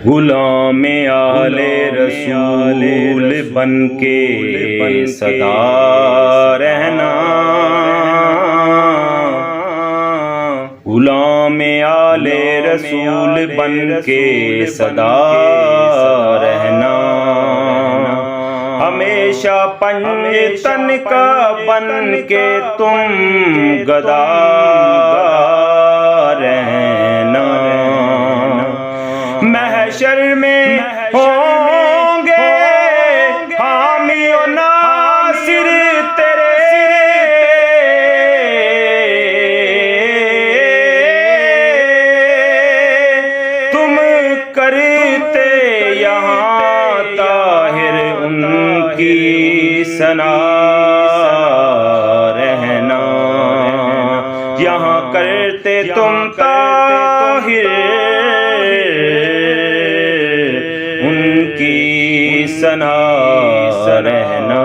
غلام آل رسول بن کے سدا رہنا، غلام آل رسول بن کے سدا رہنا، ہمیشہ پنجتن کا بن کے تم گدا رہنا، محشر میں ہوں گے حامی و ناصر تیرے، تم کرتے یہاں طاہر ان کی ثنا رہنا، یہاں کرتے تم طاہر ان کی ثنا رہنا۔